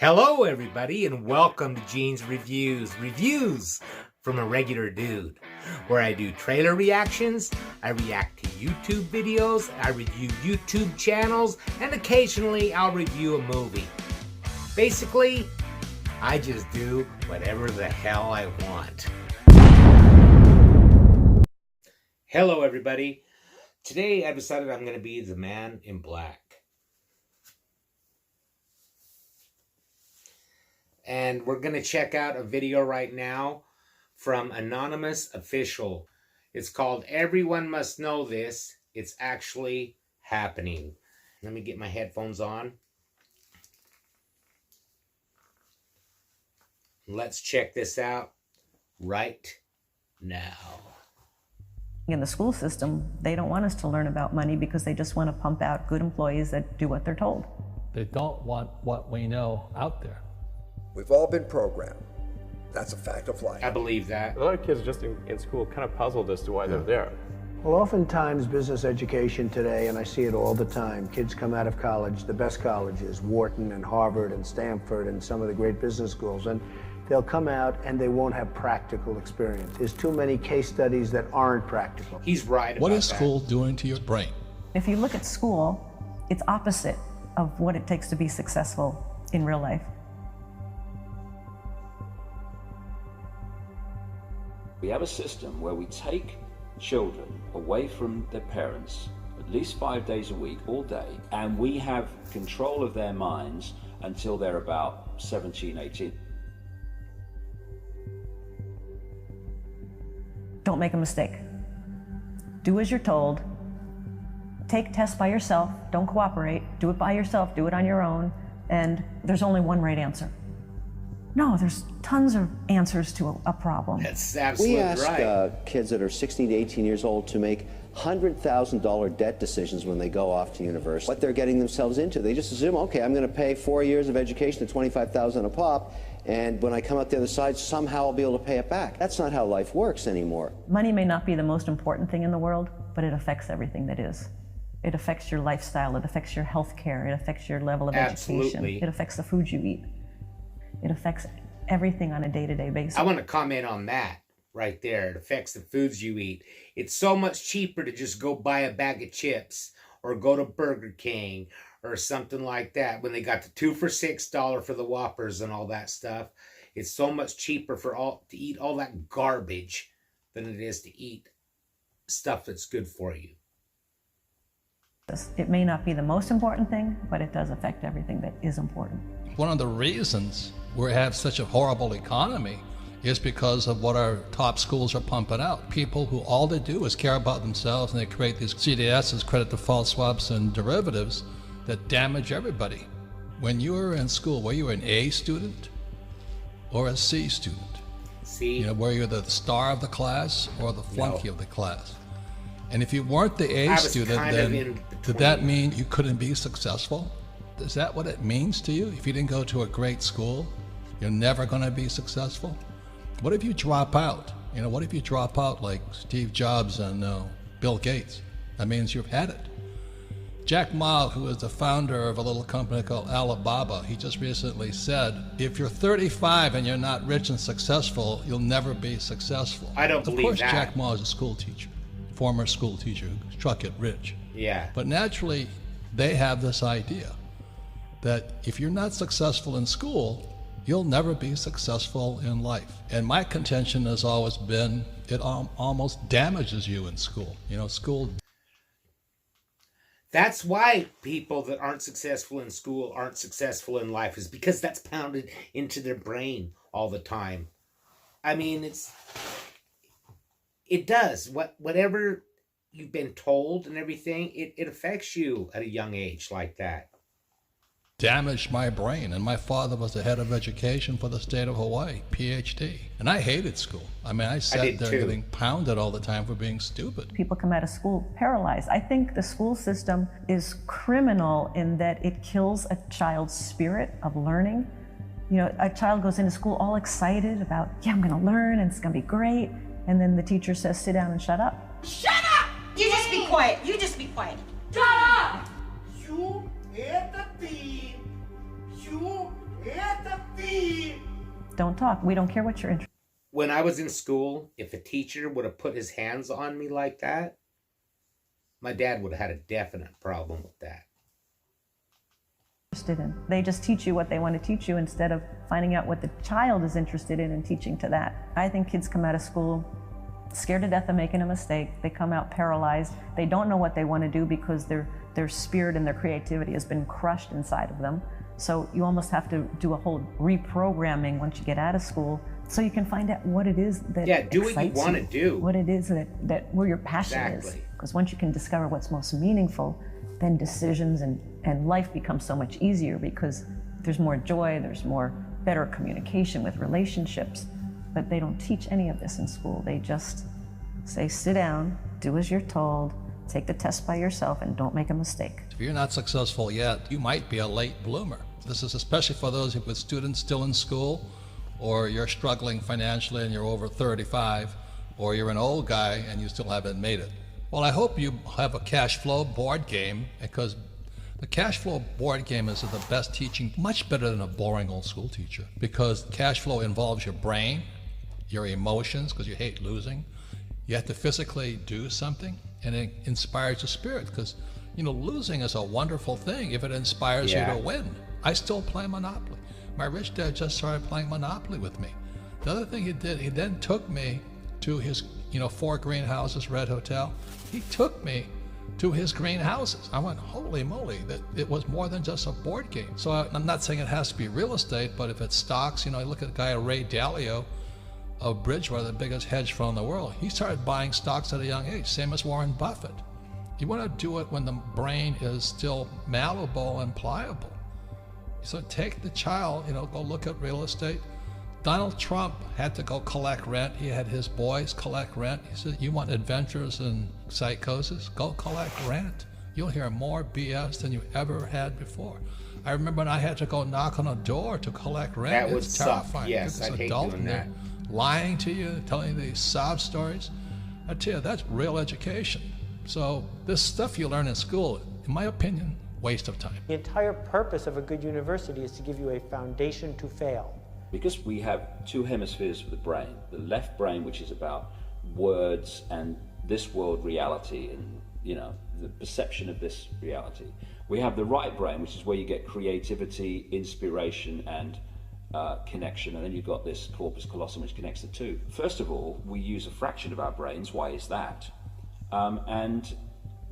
Hello everybody and welcome to Gene's Reviews from a regular dude, where I do trailer reactions, I react to YouTube videos, I review YouTube channels, and occasionally I'll review a movie. Basically, I just do whatever the hell I want. Hello everybody. Today I decided I'm going to be the man in black. And we're going to check out a video right now from Anonymous Official. It's called Everyone Must Know This. It's actually happening. Let me get my headphones on. Let's check this out right now. In the school system, they don't want us to learn about money because they just want to pump out good employees that do what they're told. They don't want what we know out there. We've all been programmed. That's a fact of life. I believe that. A lot of kids just in school kind of puzzled as to why they're there. Well, oftentimes business education today, and I see it all the time, kids come out of college, the best colleges, Wharton and Harvard and Stanford and some of the great business schools, and they'll come out and they won't have practical experience. There's too many case studies that aren't practical. He's right about that. What is school doing to your brain? If you look at school, it's opposite of what it takes to be successful in real life. We have a system where we take children away from their parents at least 5 days a week, all day, and we have control of their minds until they're about 17, 18. Don't make a mistake. Do as you're told. Take tests by yourself. Don't cooperate. Do it by yourself. Do it on your own. And there's only one right answer. No, there's tons of answers to a problem. That's absolutely right. We ask kids that are 16 to 18 years old to make $100,000 debt decisions when they go off to university. What they're getting themselves into. They just assume, okay, I'm going to pay 4 years of education at $25,000 a pop, and when I come out the other side, somehow I'll be able to pay it back. That's not how life works anymore. Money may not be the most important thing in the world, but it affects everything that is. It affects your lifestyle. It affects your health care. It affects your level of education. It affects the food you eat. It affects everything on a day-to-day basis. I want to comment on that right there. It affects the foods you eat. It's so much cheaper to just go buy a bag of chips or go to Burger King or something like that when they got the 2 for $6 for the Whoppers and all that stuff. It's so much cheaper to eat all that garbage than it is to eat stuff that's good for you. It may not be the most important thing, but it does affect everything that is important. One of the reasons we have such a horrible economy is because of what our top schools are pumping out. People who all they do is care about themselves, and they create these CDSs, credit default swaps, and derivatives that damage everybody. When you were in school, were you an A student or a C student? See? You know, were you the star of the class or the flunky of the class? And if you weren't the A student, then did that mean you couldn't be successful? Is that what it means to you? If you didn't go to a great school, you're never going to be successful? What if you drop out? You know, what if you drop out like Steve Jobs and Bill Gates? That means you've had it. Jack Ma, who is the founder of a little company called Alibaba, he just recently said, if you're 35 and you're not rich and successful, you'll never be successful. I don't believe that. Of course, Jack Ma is a school teacher, former school teacher who struck it rich. Yeah. But naturally, they have this idea that if you're not successful in school, you'll never be successful in life. And my contention has always been it almost damages you in school. You know, school. That's why people that aren't successful in school aren't successful in life, is because that's pounded into their brain all the time. I mean, it does. Whatever you've been told and everything, it affects you at a young age like that. Damaged my brain, and my father was the head of education for the state of Hawaii, PhD. And I hated school. I mean, I sat there getting pounded all the time for being stupid. People come out of school paralyzed. I think the school system is criminal in that it kills a child's spirit of learning. You know, a child goes into school all excited about, yeah, I'm gonna learn and it's gonna be great. And then the teacher says, sit down and shut up. Shut up! You just be quiet. You just be quiet. Shut up! You hit the beat. You hit don't talk. We don't care what you're interested in. When I was in school, if a teacher would have put his hands on me like that, my dad would have had a definite problem with that. They just teach you what they want to teach you instead of finding out what the child is interested in and teaching to that. I think kids come out of school scared to death of making a mistake. They come out paralyzed. They don't know what they want to do because their spirit and their creativity has been crushed inside of them. So you almost have to do a whole reprogramming once you get out of school so you can find out what it is that do what you want to do. What it is that where your passion is. Because once you can discover what's most meaningful, then decisions and life becomes so much easier because there's more joy, there's more better communication with relationships. But they don't teach any of this in school. They just say, sit down, do as you're told, take the test by yourself, and don't make a mistake. If you're not successful yet, you might be a late bloomer. This is especially for those with students still in school, or you're struggling financially and you're over 35, or you're an old guy and you still haven't made it. Well, I hope you have a cash flow board game, because the cash flow board game is the best teaching, much better than a boring old school teacher, because cash flow involves your brain, your emotions, because you hate losing. You have to physically do something, and it inspires your spirit, because losing is a wonderful thing if it inspires you to win. I still play Monopoly. My rich dad just started playing Monopoly with me. The other thing he did, he then took me to his 4 greenhouses, Red Hotel. He took me to his greenhouses. I went, holy moly, that it was more than just a board game. So I'm not saying it has to be real estate, but if it's stocks, I look at a guy, Ray Dalio of Bridgewater, the biggest hedge fund in the world. He started buying stocks at a young age, same as Warren Buffett. You want to do it when the brain is still malleable and pliable. So take the child, go look at real estate. Donald Trump had to go collect rent. He had his boys collect rent. He said, you want adventures and psychosis? Go collect rent. You'll hear more BS than you ever had before. I remember when I had to go knock on a door to collect rent. That was terrifying. Yes, I hate doing that. Lying to you, telling you these sob stories. I tell you, that's real education. So this stuff you learn in school, in my opinion, waste of time. The entire purpose of a good university is to give you a foundation to fail. Because we have 2 hemispheres of the brain, the left brain, which is about words and this world reality and, the perception of this reality. We have the right brain, which is where you get creativity, inspiration, and connection, and then you've got this corpus callosum, which connects the two. First of all, we use a fraction of our brains. Why is that? And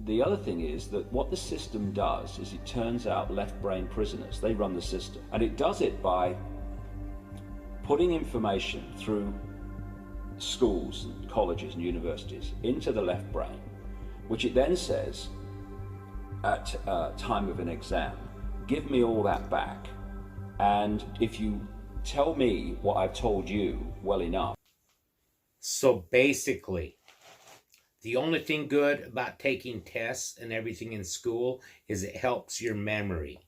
the other thing is that what the system does is it turns out left brain prisoners. They run the system, and it does it by putting information through schools and colleges and universities into the left brain, which it then says at time of an exam, give me all that back, and if you tell me what I've told you well enough. So basically, the only thing good about taking tests and everything in school is it helps your memory.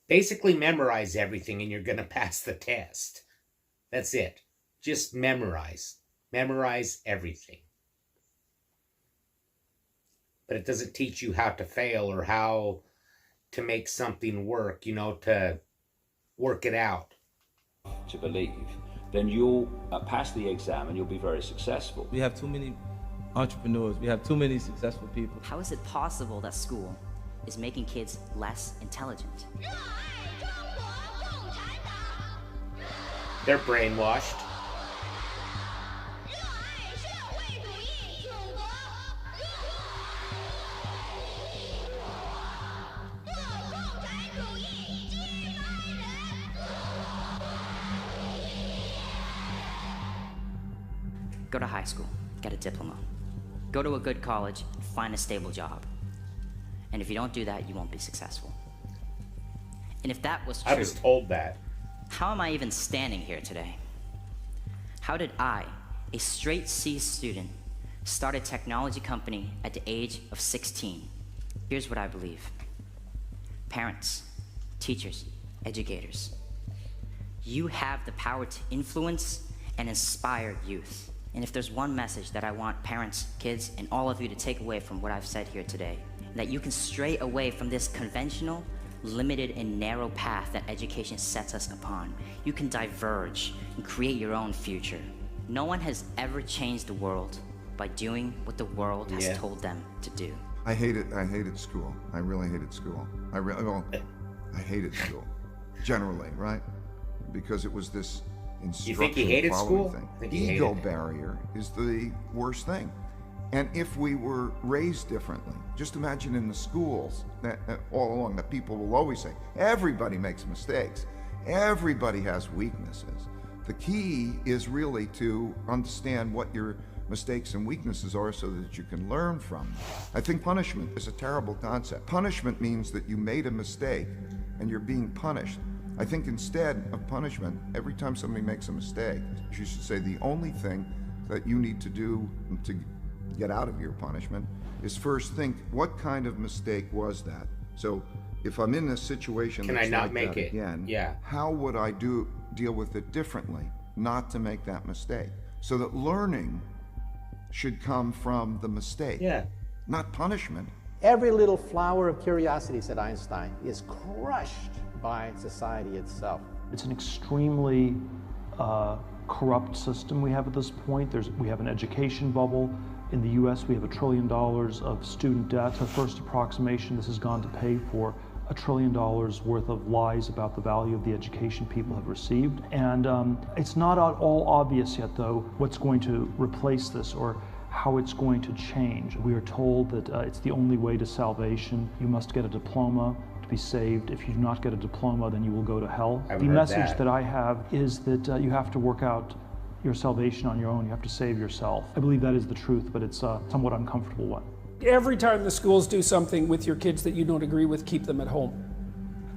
Basically memorize everything and you're going to pass the test. That's it. Just memorize. Memorize everything. But it doesn't teach you how to fail or how to make something work, to work it out. To believe, then you'll pass the exam and you'll be very successful. We have too many entrepreneurs. We have too many successful people. How is it possible that school is making kids less intelligent? They're brainwashed. Go to high school, get a diploma. Go to a good college, find a stable job. And if you don't do that, you won't be successful. And if that was true, I was told that. How am I even standing here today? How did I, a straight C student, start a technology company at the age of 16? Here's what I believe. Parents, teachers, educators, you have the power to influence and inspire youth. And if there's one message that I want parents, kids, and all of you to take away from what I've said here today, that you can stray away from this conventional, limited and narrow path that education sets us upon. You can diverge and create your own future. No one has ever changed the world by doing what the world has told them to do. I hated school. I really hated school. I hated school, generally, right? Because it was this instruction. You think he hated school? Thing. Ego barrier is the worst thing. And if we were raised differently, just imagine in the schools that all along that people will always say, everybody makes mistakes. Everybody has weaknesses. The key is really to understand what your mistakes and weaknesses are so that you can learn from them. I think punishment is a terrible concept. Punishment means that you made a mistake and you're being punished. I think instead of punishment, every time somebody makes a mistake, you should say the only thing that you need to do to get out of your punishment is first think, what kind of mistake was that? So if I'm in a situation can that's I not like make that it again, how would I deal with it differently, not to make that mistake? So that learning should come from the mistake, not punishment. Every little flower of curiosity, said Einstein, is crushed by society itself. It's an extremely corrupt system we have at this point. We have an education bubble. In the US, we have $1 trillion of student debt. The first approximation, this has gone to pay for $1 trillion worth of lies about the value of the education people have received. And it's not at all obvious yet, though, what's going to replace this or how it's going to change. We are told that it's the only way to salvation. You must get a diploma to be saved. If you do not get a diploma, then you will go to hell. The message that I have is that you have to work out your salvation on your own. You have to save yourself. I believe that is the truth, but it's a somewhat uncomfortable one. Every time the schools do something with your kids that you don't agree with, keep them at home.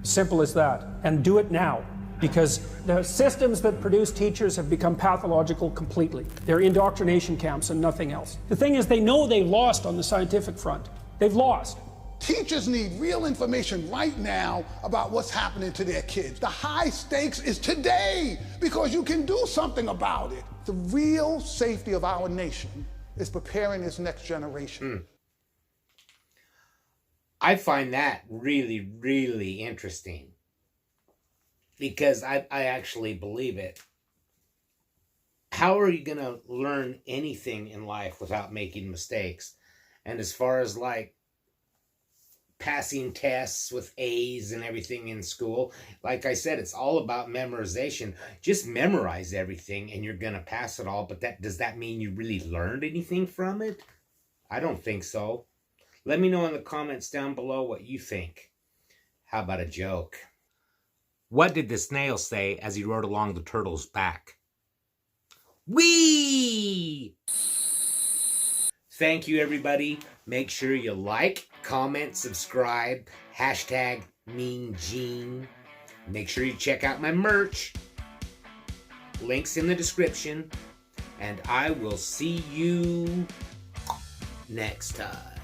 Simple as that. And do it now. Because the systems that produce teachers have become pathological completely. They're indoctrination camps and nothing else. The thing is, they know they've lost on the scientific front. They've lost. Teachers need real information right now about what's happening to their kids. The high stakes is today, because you can do something about it. The real safety of our nation is preparing this next generation. I find that really, really interesting, because I actually believe it. How are you going to learn anything in life without making mistakes? And as far as like passing tests with A's and everything in school, like I said, it's all about memorization. Just memorize everything and you're going to pass it all. But does that mean you really learned anything from it? I don't think so. Let me know in the comments down below what you think. How about a joke? What did the snail say as he rode along the turtle's back? Whee! Thank you, everybody. Make sure you like, comment, subscribe, hashtag Mean Gene. Make sure you check out my merch. Links in the description. And I will see you next time.